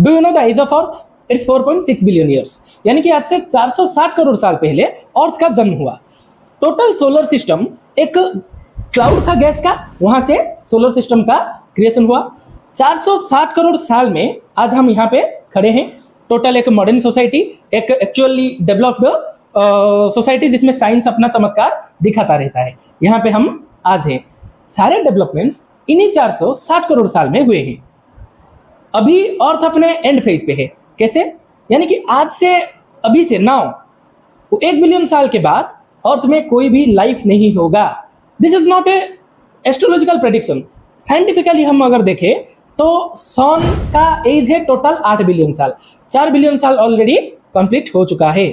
Do you know the age of earth? It's 4.6 billion years, यानी कि आज से 460 करोड़ साल पहले अर्थ का जन्म हुआ। टोटल सोलर सिस्टम एक क्लाउड था गैस का, वहां से सोलर सिस्टम का क्रिएशन हुआ। 460 करोड़ साल में आज हम यहाँ पे खड़े हैं। टोटल एक मॉडर्न सोसाइटी, एक एक्चुअली डेवलप्ड सोसाइटी जिसमें साइंस अपना चमत्कार दिखाता रहता है, यहाँ पे हम आज हैं। सारे डेवलपमेंट्स इन्हीं 460 करोड़ साल में हुए हैं। अभी अर्थ अपने एंड फेज पे है। कैसे? यानी कि आज से, अभी से, नाउ 1 बिलियन साल के बाद अर्थ में कोई भी लाइफ नहीं होगा। This is not a astrological prediction. Scientifically हम अगर देखें तो सन का एज है टोटल 8 बिलियन साल। 4 बिलियन साल ऑलरेडी कंप्लीट हो चुका है।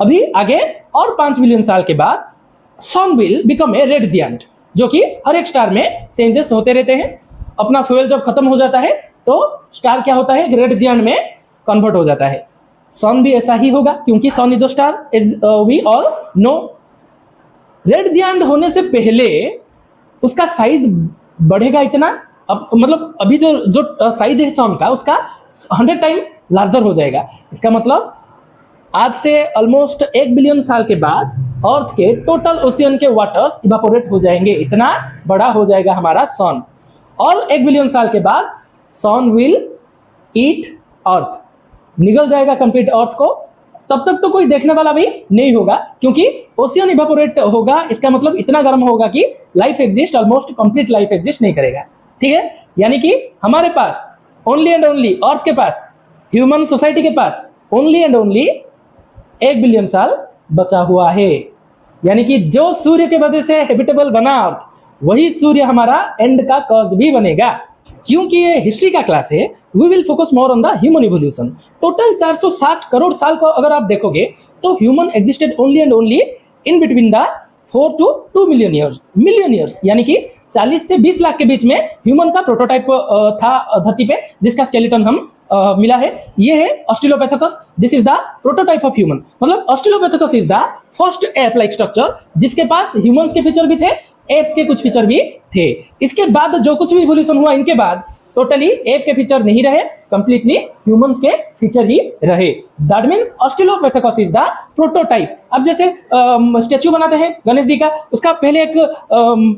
अभी आगे और 5 बिलियन साल के बाद sun will become a red giant, जो कि हर एक स्टार में चेंजेस होते रहते हैं। अपना फ्यूल जब खत्म हो जाता है तो स्टार क्या होता है, रेड जियांट में कन्वर्ट हो जाता है। सन भी ऐसा ही होगा, क्योंकि sun is a star, is we all know. Red giant होने से पहले उसका साइज बढ़ेगा इतना, अब मतलब अभी जो साइज है सन का, उसका 100 टाइम लार्जर हो जाएगा। इसका मतलब आज से ऑलमोस्ट 1 बिलियन साल के बाद अर्थ के टोटल ओशियन के वाटर्स इवापोरेट हो जाएंगे, इतना बड़ा हो जाएगा हमारा सन। और 1 बिलियन साल के बाद सन विल ईट अर्थ, निगल जाएगा कंप्लीट अर्थ को। तब तक तो कोई देखने वाला भी नहीं होगा, क्योंकि ओशियन इवापोरेट होगा। इसका मतलब इतना गर्म होगा कि life exist, almost complete life exist नहीं करेगा। ठीक है, यानी कि हमारे पास ओनली एंड ओनली, अर्थ के पास, ह्यूमन सोसाइटी के पास ओनली एंड ओनली 1 बिलियन साल बचा हुआ है। यानी कि जो सूर्य के वजह से हैबिटेबल बना अर्थ, वही सूर्य हमारा एंड का कॉज भी बनेगा। क्योंकि ये हिस्ट्री का क्लास है, we will focus more on the human evolution. Total 460 crore साल को अगर आप देखोगे तो human existed only and only in between the 4 to 2 million years, यानी कि 40 से 20 लाख के बीच में ह्यूमन का प्रोटोटाइप था धरती पे, जिसका स्केलेटन हम मिला है। ये है Australopithecus. This is the prototype of human. मतलब Australopithecus is the first ape like structure, जिसके पास ह्यूमंस के फीचर भी थे, एप्स के कुछ फीचर भी थे। इसके बाद जो कुछ भी इवोल्यूशन हुआ, इनके बाद टोटली एप के फीचर नहीं रहे, कंप्लीटली ह्यूमंस के फीचर ही रहे। That means Australopithecus is the prototype. अब जैसे स्टैचू बनाते हैं गणेश जी का, उसका पहले एक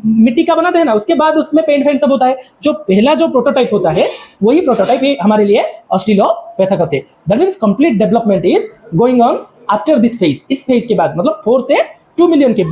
मिट्टी का बनाते हैं ना, उसके बाद उसमें पेंट फेंट सब होता है। जो पहला जो प्रोटोटाइप होता है, वही प्रोटोटाइप हमारे लिए ऑस्ट्रेलोपिथेकस है। That means complete development is going on after this phase. इस फेज के बाद, मतलब 4 से 2 मिलियन के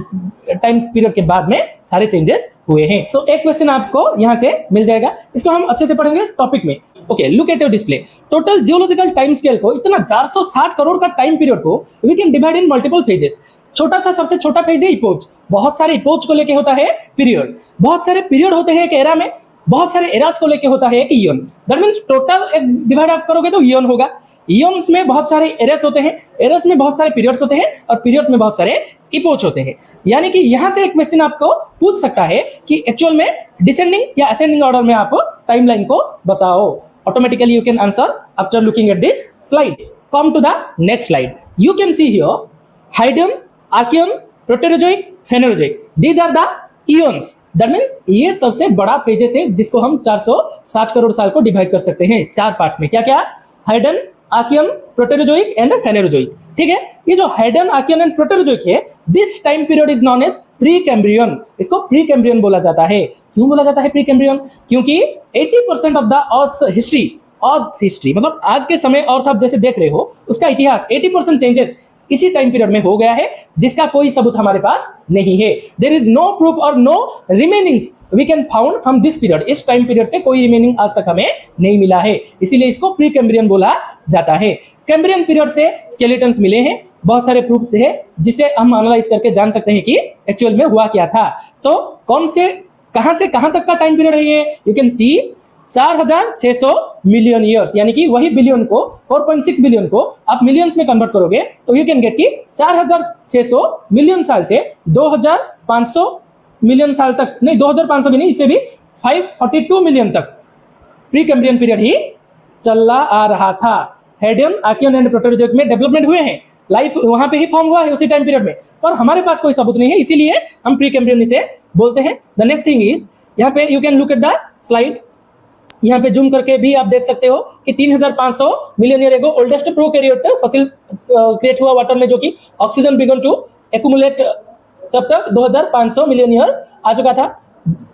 टाइम पीरियड के बाद में सारे चेंजेस हुए हैं। तो एक क्वेश्चन आपको यहां से मिल जाएगा, इसको हम अच्छे से पढ़ेंगे टॉपिक में। Okay, look at your display. Total geological time scale को, इतना 460 करोड़ का टाइम पीरियड को we can divide in multiple phases. छोटा सा सबसे छोटा फेज है इपोच। बहुत सारे इपोच को लेके होता है पीरियड, बहुत सारे पीरियड होते हैं एक एरा में, बहुत सारे एरास को लेके होता है एक ईयन। दैट मींस टोटल एक डिवाइड आप करोगे तो ईयन होगा। ईयन्स में बहुत सारे एरेस होते हैं, एरेस में बहुत सारे पीरियड्स होते हैं, और पीरियड्स में बहुत सारे इपोच होते हैं। यानी कि यहां से एक क्वेश्चन आपको पूछ सकता है कि एक्चुअल में डिसेंडिंग या असेंडिंग ऑर्डर में आप टाइमलाइन को बताओ। Automatically you can answer after looking at this slide. Come to the next slide. You can see here Hadean, Archaean, Proterozoic, Phanerozoic. These are the eons. That means ये सबसे बड़ा phases है, जिसको हम 460 करोड़ साल को डिवाइड कर सकते हैं 4 पार्ट्स में। क्या क्या? Hadean, Archaean, Proterozoic and Phanerozoic. ठीक है, ये जो हाइडन, आर्कियन एंड प्रोटेरोजोइक है, this time period is known as Precambrian. इसको प्री कैम्ब्रियन बोला जाता है। क्यों बोला जाता है प्री कैम्ब्रियन? क्योंकि 80% ऑफ द अर्थ हिस्ट्री मतलब आज के समय अर्थ आप जैसे देख रहे हो, उसका इतिहास 80% चेंजेस इसी टाइम पीरियड में हो गया है, जिसका कोई सबूत हमारे पास नहीं है। देयर इज नो प्रूफ और no remainings we can found from this period. इस टाइम पीरियड से कोई रिमेनिंग आज तक हमें नहीं मिला है, इसीलिए इसको प्री कैम्ब्रियन बोला जाता है। कैम्ब्रियन पीरियड से स्केलेटन्स मिले हैं, बहुत सारे प्रूफ्स है, जिसे हम एनालाइज करके जान सकते हैं कि एक्चुअल में हुआ क्या था। तो कौन से कहां से कहां तक का टाइम पीरियड है ये? You can C 4600 million years, यानी कि वही बिलियन को, 4.6 बिलियन को आप मिलियंस में कन्वर्ट करोगे तो यू कैन गेट कि 4600 मिलियन साल से 2500 मिलियन साल तक, नहीं 2500 भी नहीं, इससे भी 542 मिलियन तक प्री कैम्ब्रियन पीरियड ही चला आ रहा था। हाइडन, आर्कियन एंड प्रोटेरोजोइक में डेवलपमेंट हुए हैं, लाइफ वहां पे ही फॉर्म हुआ है उसी टाइम पीरियड में, पर हमारे पास कोई सबूत नहीं है, इसीलिए हम प्री कैम्ब्रियन इसे बोलते हैं। द नेक्स्ट थिंग इज, यहाँ पे you can look at the slide. यहाँ पे जूम करके भी आप देख सकते हो कि 3500 million year ago oldest prokaryote fossil create हुआ वाटर में, जो कि ऑक्सीजन बिगन टू एक्यूमुलेट तब तक 2500 मिलियन ईयर आ चुका था।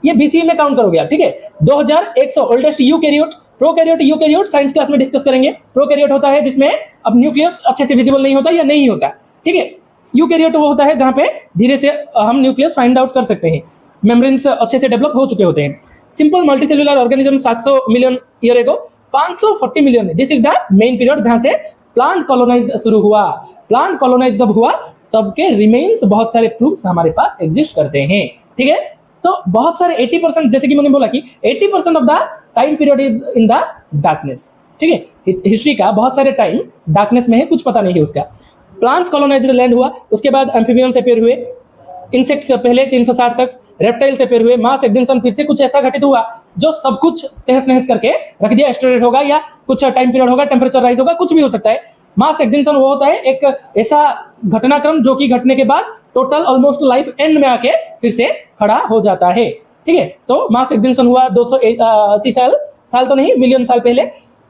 ये बीसीई में काउंट करोगे आप, ठीक है। 2100 oldest eukaryote, prokaryote eukaryote science class में डिस्कस करेंगे। प्रोकैरियोट होता है जिसमें अब न्यूक्लियस अच्छे से विजिबल नहीं होता या नहीं होता, ठीक है। यूकैरियोट वो होता है जहां पे धीरे से हम न्यूक्लियस फाइंड आउट कर सकते हैं, मेम्ब्रेन्स अच्छे से डेवलप हो चुके होते हैं। Simple multicellular organism 700 million year ago, 540 million, this is the main period जहां से प्लांट कॉलोनाइज शुरू हुआ। प्लांट कॉलोनाइज जब हुआ तब के रिमेन्स बहुत सारे प्रूफ्स हमारे पास एग्जिस्ट करते हैं, ठीक है। तो बहुत सारे 80%, जैसे कि मैंने बोला कि 80% of the time period is in the darkness, ठीक है। हिस्ट्री का बहुत सारे टाइम डार्कनेस में है, कुछ पता नहीं है उसका। प्लांट्स कॉलोनाइज्ड लैंड हुआ, उसके बाद एम्फीबियंस अपेयर हुए, इंसेक्ट्स पहले 360 तक, रेप्टाइल्स अपेयर हुए, मास एक्सटेंशन फिर से कुछ ऐसा घटित हुआ जो सब कुछ तहस नहस करके रख दिया। एस्टेरॉइड होगा या कुछ टाइम पीरियड होगा, टेम्परेचर राइज होगा, कुछ भी हो सकता है। मास एक्सटेंशन वो होता है एक ऐसा घटनाक्रम जो कि घटने के बाद टोटल ऑलमोस्ट लाइफ एंड में आके फिर से खड़ा हो जाता है, ठीक है। तो मास एक्सटेंशन हुआ 280 साल तो नहीं, मिलियन साल पहले।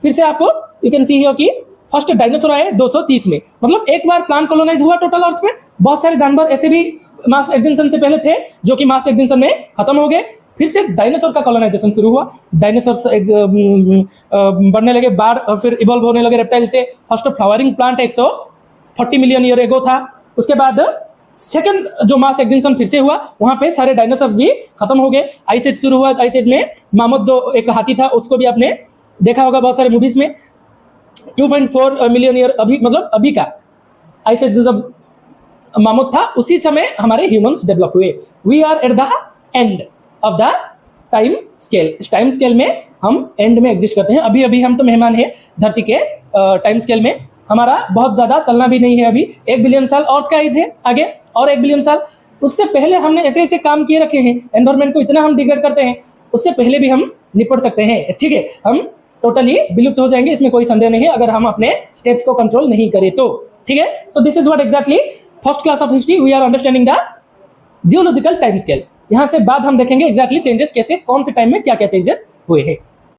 फिर से आपको यू कैन सी हियर कि फर्स्ट डायनासोर आए 230 में, मतलब एक बार प्लांट कॉलोनाइज हुआ टोटल अर्थ में। बहुत सारे जानवर ऐसे भी मास एक्सटेंशन से पहले थे जो कि मास एक्सटेंशन में खत्म हो गए। फिर से डायनासोर का कॉलोनाइजेशन शुरू हुआ, डायनासोर बढ़ने लगे, बार फिर इवॉल्व होने लगे रेप्टाइल से। First flowering plant 140 million year ago था। उसके बाद सेकंड जो मास एक्सटेंशन फिर से हुआ, वहां पे सारे डायनासोर्स भी खत्म हो गए। आइस एज शुरू हुआ, आइस एज में मामोथ जो एक हाथी था उसको भी आपने देखा होगा बहुत सारे मूवीज में। 2.4 मिलियन ईयर अभी, मतलब अभी का आइस एज जब मामोथ था उसी समय हमारे ह्यूमंस डेवलप हुए। We are at the end of the time scale. इस टाइम स्केल में हम एंड में एग्जिस्ट करते हैं। अभी अभी हम तो मेहमान हैं धरती के टाइम स्केल में, हमारा बहुत ज्यादा चलना भी नहीं है। अभी 1 बिलियन साल अर्थ का एज है, आगे और 1 बिलियन साल। उससे पहले हमने ऐसे ऐसे काम किए रखे हैं, एनवायरमेंट को इतना हम डिग्रेड करते हैं, उससे पहले भी हम निपट सकते हैं, ठीक है। हम टोटली विलुप्त हो जाएंगे, इसमें कोई संदेह नहीं है, अगर हम अपने स्टेप्स को कंट्रोल नहीं करें तो, ठीक है। तो this is what exactly first class of history we are understanding the geological time scale. यहां से बाद हम देखेंगे एग्जैक्टली चेंजेस कैसे, कौन से टाइम में क्या क्या चेंजेस हुए हैं।